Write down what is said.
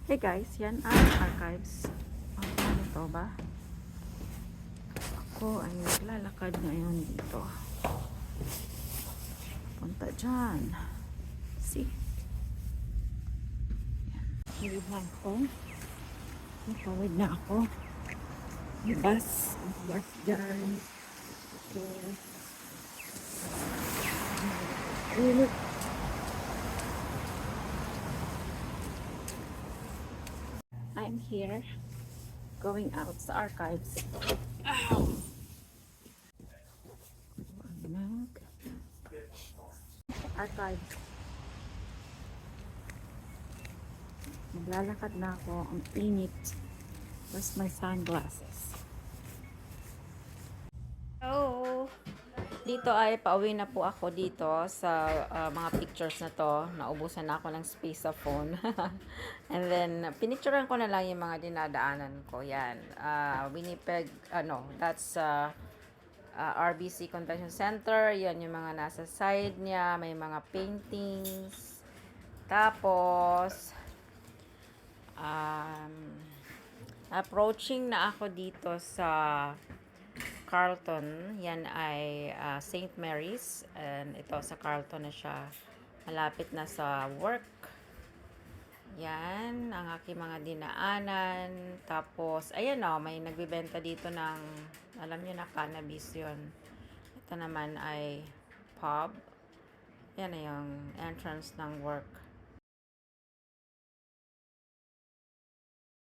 Hey guys, yan ang archives. Ano to ba? Ako ay naglalakad ngayon dito. Punta dyan. See? Yan. Hilihan ko. Nakawid na ako. May bus. May bus dyan. So, init. I'm here. Going out sa archives. Ow! Archives. Maglalakad na ako. Ang init. Where's my sunglasses? Hello! Dito ay pauwi na po ako dito sa mga pictures na to. Naubusan na ako ng space sa phone. And then, pinicturean ko na lang yung mga dinadaanan ko. Yan. Winnipeg, that's RBC Convention Center. Yan yung mga nasa side niya. May mga paintings. Tapos, approaching na ako dito sa Carlton. Yan ay St. Mary's. And ito sa Carlton na siya. Malapit na sa work. Yan. Ang aking mga dinaanan. Tapos, ayan o. May nagbibenta dito ng, alam nyo na, cannabis yun. Ito naman ay pub. Yan na yung entrance ng work.